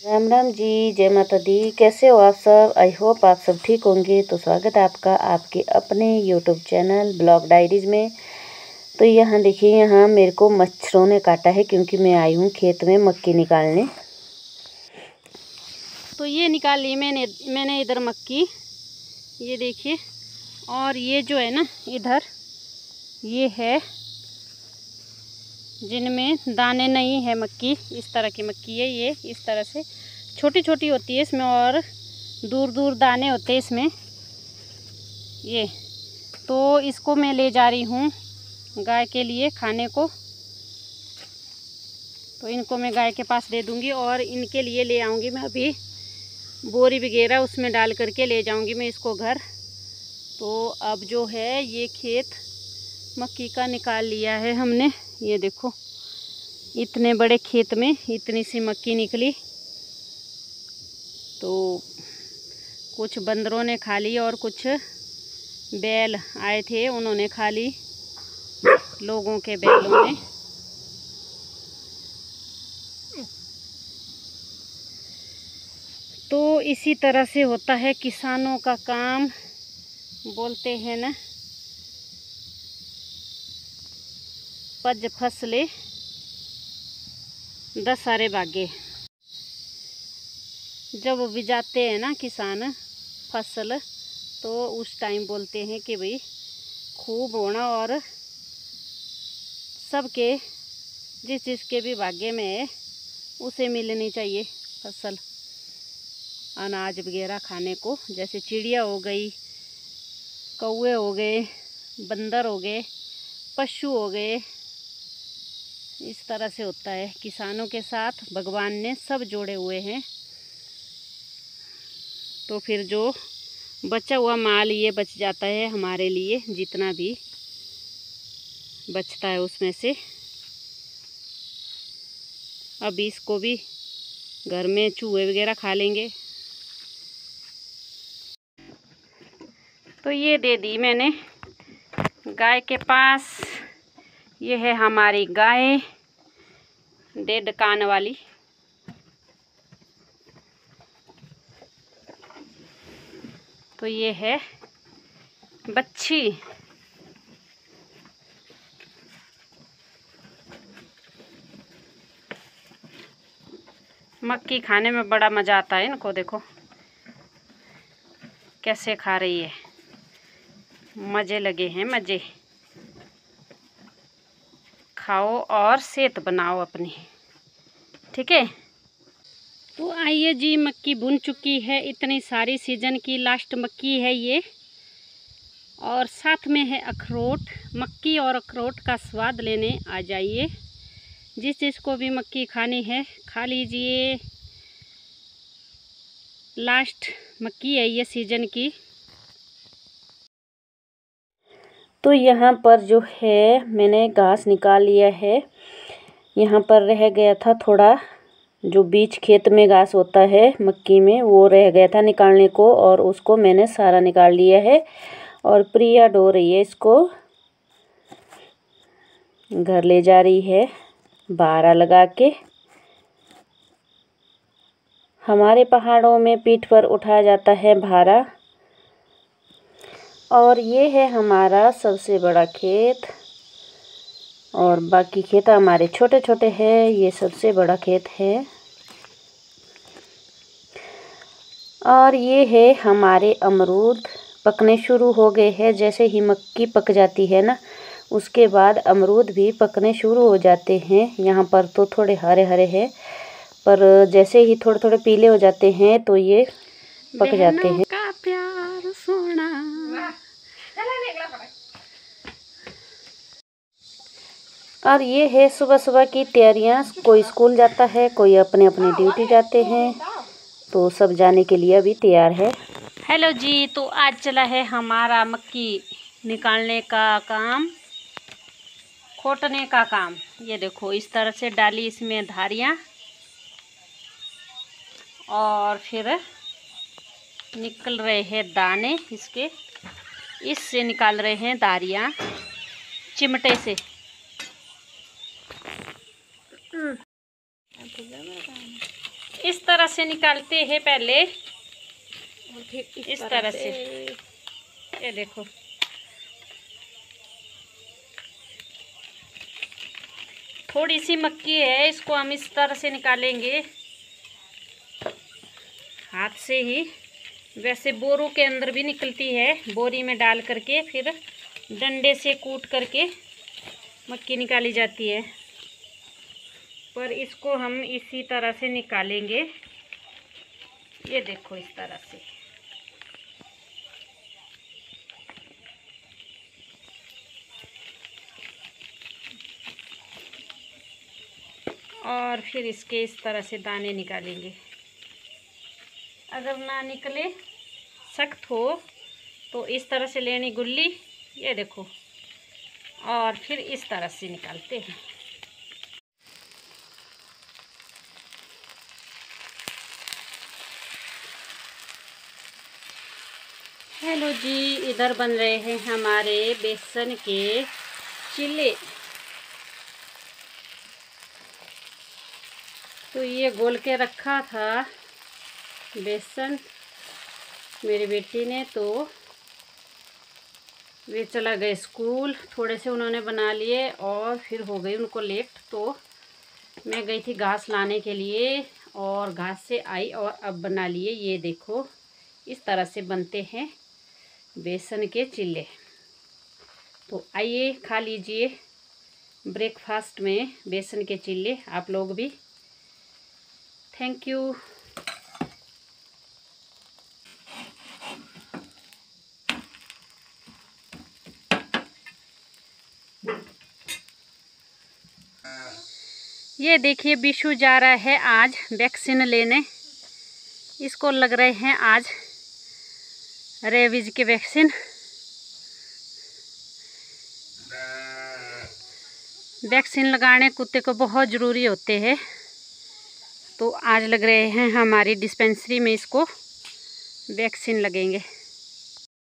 राम राम जी, जय माता दी। कैसे हो आप सब? आई होप आप सब ठीक होंगे। तो स्वागत है आपका आपके अपने यूट्यूब चैनल ब्लॉग डायरीज में। तो यहाँ देखिए, यहाँ मेरे को मच्छरों ने काटा है क्योंकि मैं आई हूँ खेत में मक्की निकालने। तो ये निकाल ली मैंने इधर मक्की, ये देखिए। और ये जो है ना इधर, ये है जिनमें दाने नहीं है मक्की। इस तरह की मक्की है ये, इस तरह से छोटी छोटी होती है इसमें और दूर दूर दाने होते हैं इसमें ये। तो इसको मैं ले जा रही हूँ गाय के लिए खाने को। तो इनको मैं गाय के पास दे दूँगी और इनके लिए ले आऊँगी मैं अभी बोरी वगैरह, उसमें डाल करके ले जाऊँगी मैं इसको घर। तो अब जो है ये खेत मक्की का निकाल लिया है हमने। ये देखो, इतने बड़े खेत में इतनी सी मक्की निकली। तो कुछ बंदरों ने खा ली और कुछ बैल आए थे उन्होंने खा ली, लोगों के बैलों ने। तो इसी तरह से होता है किसानों का काम। बोलते हैं ना, पज फसले 10 सारे भागे। जब बिजाते हैं ना किसान फसल, तो उस टाइम बोलते हैं कि भाई खूब होना और सबके जिस जिसके भी भाग्य में है उसे मिलनी चाहिए फसल, अनाज वगैरह खाने को। जैसे चिड़िया हो गई, कौवे हो गए, बंदर हो गए, पशु हो गए। इस तरह से होता है, किसानों के साथ भगवान ने सब जोड़े हुए हैं। तो फिर जो बचा हुआ माल ये बच जाता है हमारे लिए, जितना भी बचता है उसमें से। अब इसको भी घर में चूहे वगैरह खा लेंगे। तो ये दे दी मैंने गाय के पास। ये है हमारी गाय, 1.5 कान वाली। तो ये है बच्ची। मक्की खाने में बड़ा मज़ा आता है इनको, देखो कैसे खा रही है। मज़े लगे हैं मज़े। खाओ और सेहत बनाओ अपनी, ठीक है। तो आइए जी, मक्की भुन चुकी है। इतनी सारी सीजन की लास्ट मक्की है ये। और साथ में है अखरोट। मक्की और अखरोट का स्वाद लेने आ जाइए। जिस जिसको भी मक्की खानी है खा लीजिए। लास्ट मक्की है ये सीजन की। तो यहाँ पर जो है मैंने घास निकाल लिया है। यहाँ पर रह गया था थोड़ा, जो बीच खेत में घास होता है मक्की में, वो रह गया था निकालने को, और उसको मैंने सारा निकाल लिया है। और प्रिया ढो रही है इसको, घर ले जा रही है भारा लगा के। हमारे पहाड़ों में पीठ पर उठाया जाता है भारा। और ये है हमारा सबसे बड़ा खेत, और बाकी खेत हमारे छोटे छोटे हैं। ये सबसे बड़ा खेत है। और ये है हमारे अमरूद, पकने शुरू हो गए हैं। जैसे ही मक्की पक जाती है ना, उसके बाद अमरूद भी पकने शुरू हो जाते हैं। यहाँ पर तो थोड़े हरे हरे हैं, पर जैसे ही थोड़े थोड़े पीले हो जाते हैं तो ये पक जाते हैं। का प्यार सोना। और ये है सुबह सुबह की तैयारियाँ। कोई स्कूल जाता है, कोई अपने अपने ड्यूटी जाते हैं, तो सब जाने के लिए अभी तैयार है। हेलो जी, तो आज चला है हमारा मक्की निकालने का काम, खोटने का काम। ये देखो इस तरह से डाली इसमें धारियाँ, और फिर निकल रहे हैं दाने इसके। इससे निकाल रहे हैं धारियाँ चिमटे से। इस तरह तरह से निकालते हैं पहले, और फिर इस तरह से। ये देखो, थोड़ी सी मक्की है, इसको हम इस तरह से निकालेंगे हाथ से ही। वैसे बोरों के अंदर भी निकलती है, बोरी में डाल करके फिर डंडे से कूट करके मक्की निकाली जाती है, पर इसको हम इसी तरह से निकालेंगे। ये देखो, इस तरह से। और फिर इसके इस तरह से दाने निकालेंगे। अगर ना निकले, सख्त हो, तो इस तरह से लेनी गुल्ली। ये देखो, और फिर इस तरह से निकालते हैं। हेलो जी, इधर बन रहे हैं हमारे बेसन के चिल्ले। तो ये घोल के रखा था बेसन मेरी बेटी ने, तो वे चला गए स्कूल। थोड़े से उन्होंने बना लिए और फिर हो गई उनको लेट। तो मैं गई थी घास लाने के लिए और घास से आई और अब बना लिए। ये देखो, इस तरह से बनते हैं बेसन के चिल्ले। तो आइए खा लीजिए ब्रेकफास्ट में बेसन के चिल्ले, आप लोग भी। Thank you. ये देखिए, बिशु जा रहा है आज वैक्सीन लेने। इसको लग रहे हैं आज रेबीज के वैक्सीन। वैक्सीन लगाने कुत्ते को बहुत ज़रूरी होते हैं, तो आज लग रहे हैं हमारी डिस्पेंसरी में इसको वैक्सीन लगेंगे।